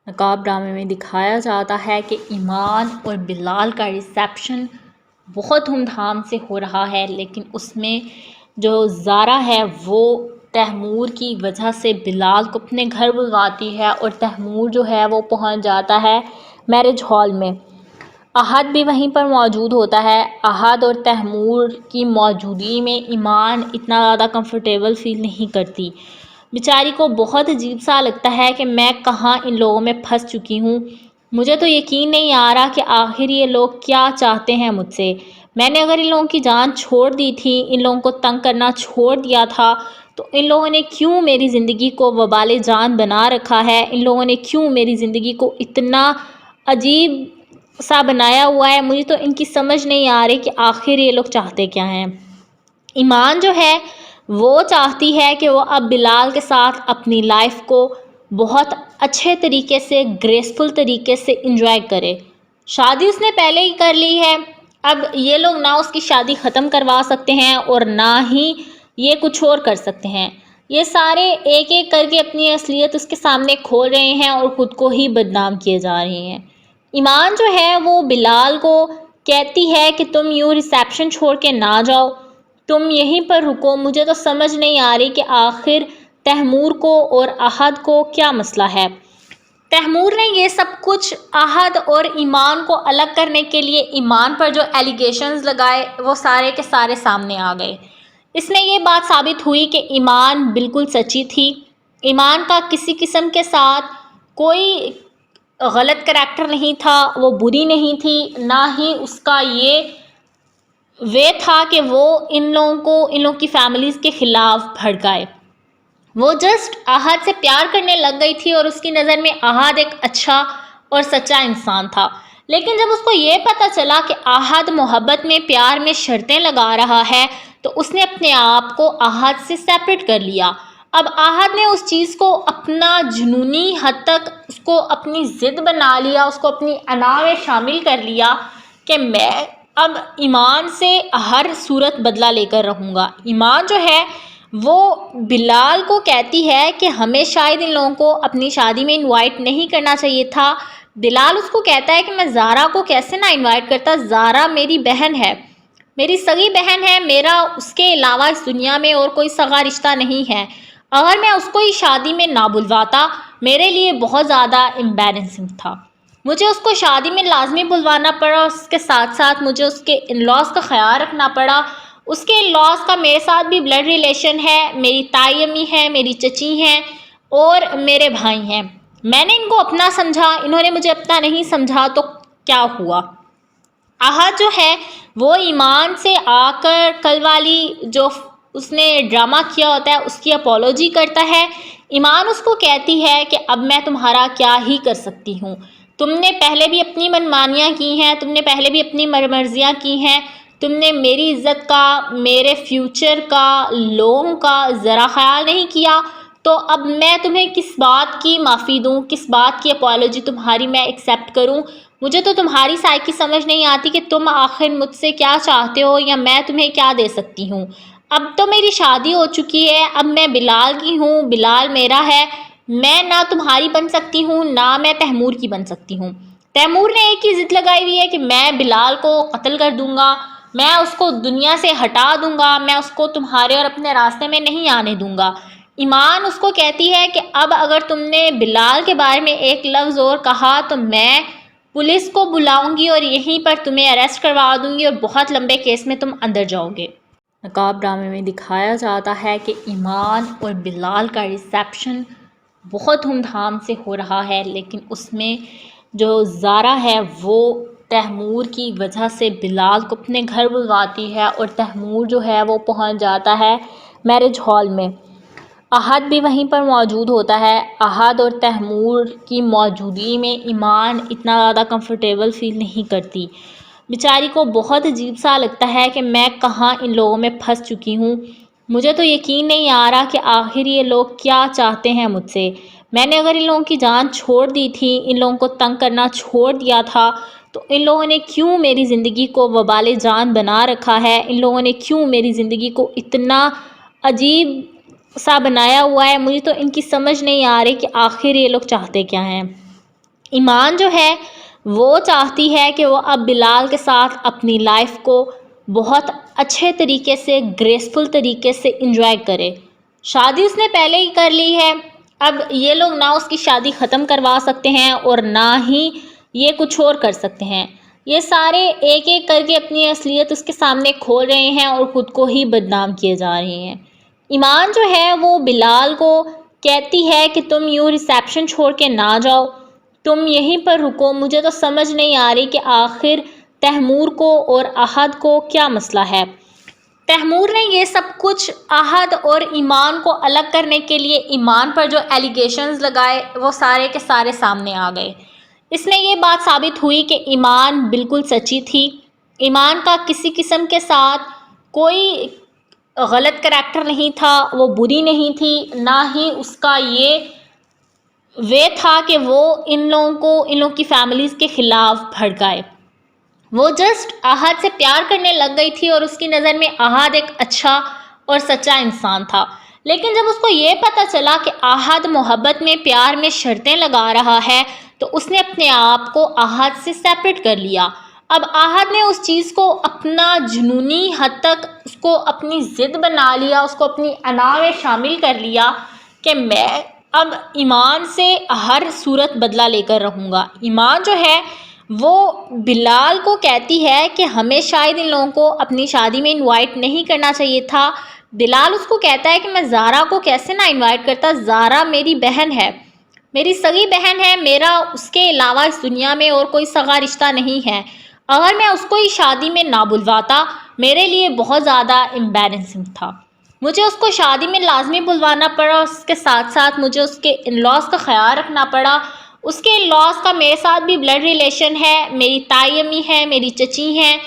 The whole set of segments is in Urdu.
نقاب ڈرامے میں دکھایا جاتا ہے کہ ایمان اور بلال کا ریسیپشن بہت دھوم دھام سے ہو رہا ہے، لیکن اس میں جو زارا ہے وہ تیمور کی وجہ سے بلال کو اپنے گھر بلواتی ہے اور تیمور جو ہے وہ پہنچ جاتا ہے میرج ہال میں۔ احد بھی وہیں پر موجود ہوتا ہے۔ احد اور تیمور کی موجودگی میں ایمان اتنا زیادہ کمفرٹیبل فیل نہیں کرتی۔ بیچاری کو بہت عجیب سا لگتا ہے کہ میں کہاں ان لوگوں میں پھنس چکی ہوں، مجھے تو یقین نہیں آ رہا کہ آخر یہ لوگ کیا چاہتے ہیں مجھ سے۔ میں نے اگر ان لوگوں کی جان چھوڑ دی تھی، ان لوگوں کو تنگ کرنا چھوڑ دیا تھا، تو ان لوگوں نے کیوں میری زندگی کو وبال جان بنا رکھا ہے؟ ان لوگوں نے کیوں میری زندگی کو اتنا عجیب سا بنایا ہوا ہے؟ مجھے تو ان کی سمجھ نہیں آ رہی کہ آخر یہ لوگ چاہتے کیا ہیں۔ ایمان جو ہے وہ چاہتی ہے کہ وہ اب بلال کے ساتھ اپنی لائف کو بہت اچھے طریقے سے، گریسفل طریقے سے انجوائے کرے۔ شادی اس نے پہلے ہی کر لی ہے، اب یہ لوگ نہ اس کی شادی ختم کروا سکتے ہیں اور نہ ہی یہ کچھ اور کر سکتے ہیں۔ یہ سارے ایک ایک کر کے اپنی اصلیت اس کے سامنے کھول رہے ہیں اور خود کو ہی بدنام کیے جا رہے ہیں۔ ایمان جو ہے وہ بلال کو کہتی ہے کہ تم یوں ریسیپشن چھوڑ کے نہ جاؤ، تم یہیں پر رکو۔ مجھے تو سمجھ نہیں آ رہی کہ آخر تیمور کو اور احد کو کیا مسئلہ ہے۔ تیمور نے یہ سب کچھ احد اور ایمان کو الگ کرنے کے لیے ایمان پر جو ایلیگیشنز لگائے وہ سارے کے سارے سامنے آ گئے۔ اس میں یہ بات ثابت ہوئی کہ ایمان بالکل سچی تھی۔ ایمان کا کسی قسم کے ساتھ کوئی غلط کریکٹر نہیں تھا، وہ بری نہیں تھی، نہ ہی اس کا یہ تھا کہ وہ ان لوگوں کی فیملیز کے خلاف بھڑکائے۔ وہ جسٹ احد سے پیار کرنے لگ گئی تھی اور اس کی نظر میں احد ایک اچھا اور سچا انسان تھا۔ لیکن جب اس کو یہ پتہ چلا کہ احد محبت میں، پیار میں شرطیں لگا رہا ہے، تو اس نے اپنے آپ کو احد سے سیپریٹ کر لیا۔ اب احد نے اس چیز کو اپنا جنونی حد تک اس کو اپنی ضد بنا لیا، اس کو اپنی انا میں شامل کر لیا کہ میں اب ایمان سے ہر صورت بدلہ لے کر رہوں گا۔ ایمان جو ہے وہ بلال کو کہتی ہے کہ ہمیں شاید ان لوگوں کو اپنی شادی میں انوائٹ نہیں کرنا چاہیے تھا۔ بلال اس کو کہتا ہے کہ میں زارا کو کیسے نہ انوائٹ کرتا، زارا میری بہن ہے، میری سگی بہن ہے، میرا اس کے علاوہ اس دنیا میں اور کوئی سگا رشتہ نہیں ہے۔ اگر میں اس کو اس شادی میں نہ بلواتا میرے لیے بہت زیادہ امبیرنسنگ تھا۔ مجھے اس کو شادی میں لازمی بلوانا پڑا، اس کے ساتھ ساتھ مجھے اس کے ان لاز کا خیال رکھنا پڑا۔ اس کے ان لاز کا میرے ساتھ بھی بلڈ ریلیشن ہے، میری تائی امی ہیں، میری چچی ہیں اور میرے بھائی ہیں۔ میں نے ان کو اپنا سمجھا، انہوں نے مجھے اپنا نہیں سمجھا، تو کیا ہوا؟ احد جو ہے وہ ایمان سے آ کر کل والی جو اس نے ڈرامہ کیا ہوتا ہے اس کی اپولوجی کرتا ہے۔ ایمان اس کو کہتی ہے کہ اب میں تمہارا کیا ہی کر سکتی ہوں، تم نے پہلے بھی اپنی منمانیاں کی ہیں، تم نے پہلے بھی اپنی مرضیاں کی ہیں، تم نے میری عزت کا، میرے فیوچر کا، لوگوں کا ذرا خیال نہیں کیا، تو اب میں تمہیں کس بات کی معافی دوں، کس بات کی اپولوجی تمہاری میں ایکسیپٹ کروں؟ مجھے تو تمہاری سائیکی سمجھ نہیں آتی کہ تم آخر مجھ سے کیا چاہتے ہو یا میں تمہیں کیا دے سکتی ہوں۔ اب تو میری شادی ہو چکی ہے، اب میں بلال کی ہوں، بلال میرا ہے، میں نہ تمہاری بن سکتی ہوں نہ میں تیمور کی بن سکتی ہوں۔ تیمور نے ایک ہی ضد لگائی ہوئی ہے کہ میں بلال کو قتل کر دوں گا، میں اس کو دنیا سے ہٹا دوں گا، میں اس کو تمہارے اور اپنے راستے میں نہیں آنے دوں گا۔ ایمان اس کو کہتی ہے کہ اب اگر تم نے بلال کے بارے میں ایک لفظ اور کہا تو میں پولیس کو بلاؤں گی اور یہیں پر تمہیں اریسٹ کروا دوں گی اور بہت لمبے کیس میں تم اندر جاؤ گے۔ نقاب ڈرامے میں دکھایا جاتا ہے کہ ایمان اور بلال کا ریسیپشن بہت دھوم دھام سے ہو رہا ہے، لیکن اس میں جو زارا ہے وہ تیمور کی وجہ سے بلال کو اپنے گھر بلواتی ہے اور تیمور جو ہے وہ پہنچ جاتا ہے میرج ہال میں۔ احد بھی وہیں پر موجود ہوتا ہے۔ احد اور تیمور کی موجودگی میں ایمان اتنا زیادہ کمفرٹیبل فیل نہیں کرتی۔ بیچاری کو بہت عجیب سا لگتا ہے کہ میں کہاں ان لوگوں میں پھنس چکی ہوں، مجھے تو یقین نہیں آ رہا کہ آخر یہ لوگ کیا چاہتے ہیں مجھ سے۔ میں نے اگر ان لوگوں کی جان چھوڑ دی تھی، ان لوگوں کو تنگ کرنا چھوڑ دیا تھا، تو ان لوگوں نے کیوں میری زندگی کو وبال جان بنا رکھا ہے؟ ان لوگوں نے کیوں میری زندگی کو اتنا عجیب سا بنایا ہوا ہے؟ مجھے تو ان کی سمجھ نہیں آ رہی کہ آخر یہ لوگ چاہتے کیا ہیں۔ ایمان جو ہے وہ چاہتی ہے کہ وہ اب بلال کے ساتھ اپنی لائف کو بہت اچھے طریقے سے گریسفل طریقے سے انجوائے کرے. شادی اس نے پہلے ہی کر لی ہے، اب یہ لوگ نہ اس کی شادی ختم کروا سکتے ہیں اور نہ ہی یہ کچھ اور کر سکتے ہیں. یہ سارے ایک ایک کر کے اپنی اصلیت اس کے سامنے کھول رہے ہیں اور خود کو ہی بدنام کیے جا رہے ہیں. ایمان جو ہے وہ بلال کو کہتی ہے کہ تم یوں ریسیپشن چھوڑ کے نہ جاؤ، تم یہیں پر رکو. مجھے تو سمجھ نہیں آ رہی کہ آخر تیمور کو اور احد کو کیا مسئلہ ہے. تیمور نے یہ سب کچھ احد اور ایمان کو الگ کرنے کے لیے ایمان پر جو ایلیگیشنز لگائے وہ سارے کے سارے سامنے آ گئے. اس میں یہ بات ثابت ہوئی کہ ایمان بالکل سچی تھی. ایمان کا کسی قسم کے ساتھ کوئی غلط کریکٹر نہیں تھا، وہ بری نہیں تھی، نہ ہی اس کا یہ تھا کہ وہ ان لوگوں کی فیملیز کے خلاف بھڑکائے. وہ جسٹ احد سے پیار کرنے لگ گئی تھی اور اس کی نظر میں احد ایک اچھا اور سچا انسان تھا. لیکن جب اس کو یہ پتہ چلا کہ احد محبت میں پیار میں شرطیں لگا رہا ہے تو اس نے اپنے آپ کو احد سے سیپریٹ کر لیا. اب احد نے اس چیز کو اپنا جنونی حد تک اس کو اپنی ضد بنا لیا، اس کو اپنی انا میں شامل کر لیا کہ میں اب ایمان سے ہر صورت بدلہ لے کر رہوں گا. ایمان جو ہے وہ بلال کو کہتی ہے کہ ہمیں شاید ان لوگوں کو اپنی شادی میں انوائٹ نہیں کرنا چاہیے تھا. بلال اس کو کہتا ہے کہ میں زارا کو کیسے نہ انوائٹ کرتا، زارا میری بہن ہے، میری سگی بہن ہے، میرا اس کے علاوہ اس دنیا میں اور کوئی سگا رشتہ نہیں ہے. اگر میں اس کو اس شادی میں نہ بلواتا میرے لیے بہت زیادہ امبیرنسنگ تھا. مجھے اس کو شادی میں لازمی بلوانا پڑا، اس کے ساتھ ساتھ مجھے اس کے ان لاز کا خیال رکھنا پڑا. اس کے ان لاز کا میرے ساتھ بھی بلڈ ریلیشن ہے، میری تائی امی ہے، میری چچی ہیں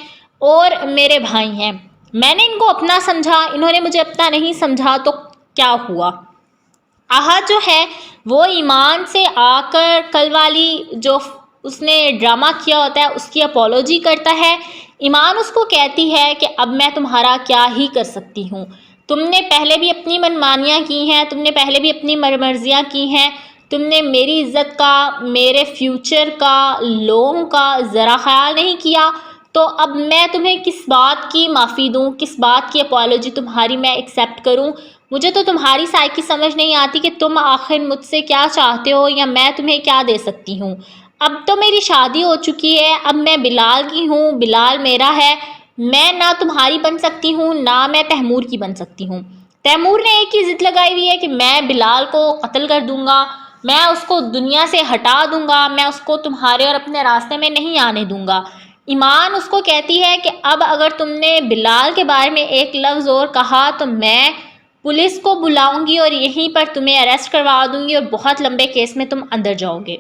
اور میرے بھائی ہیں. میں نے ان کو اپنا سمجھا، انہوں نے مجھے اپنا نہیں سمجھا، تو کیا ہوا؟ احد جو ہے وہ ایمان سے آ کر کل والی جو اس نے ڈرامہ کیا ہوتا ہے اس کی اپولوجی کرتا ہے. ایمان اس کو کہتی ہے کہ اب میں تمہارا کیا ہی کر سکتی ہوں، تم نے پہلے بھی اپنی منمانیاں کی ہیں، تم نے پہلے بھی اپنی مرضیاں کی ہیں، تم نے میری عزت کا، میرے فیوچر کا، لوگوں کا ذرا خیال نہیں کیا، تو اب میں تمہیں کس بات کی معافی دوں، کس بات کی اپولوجی تمہاری میں ایکسیپٹ کروں. مجھے تو تمہاری سائیکی سمجھ نہیں آتی کہ تم آخر مجھ سے کیا چاہتے ہو یا میں تمہیں کیا دے سکتی ہوں. اب تو میری شادی ہو چکی ہے، اب میں بلال کی ہوں، بلال میرا ہے، میں نہ تمہاری بن سکتی ہوں نہ میں تیمور کی بن سکتی ہوں. تیمور نے ایک ہی ضد لگائی ہوئی ہے کہ میں بلال کو قتل کر دوں گا، میں اس کو دنیا سے ہٹا دوں گا، میں اس کو تمہارے اور اپنے راستے میں نہیں آنے دوں گا. ایمان اس کو کہتی ہے کہ اب اگر تم نے بلال کے بارے میں ایک لفظ اور کہا تو میں پولیس کو بلاؤں گی اور یہیں پر تمہیں اریسٹ کروا دوں گی اور بہت لمبے کیس میں تم اندر جاؤ گے.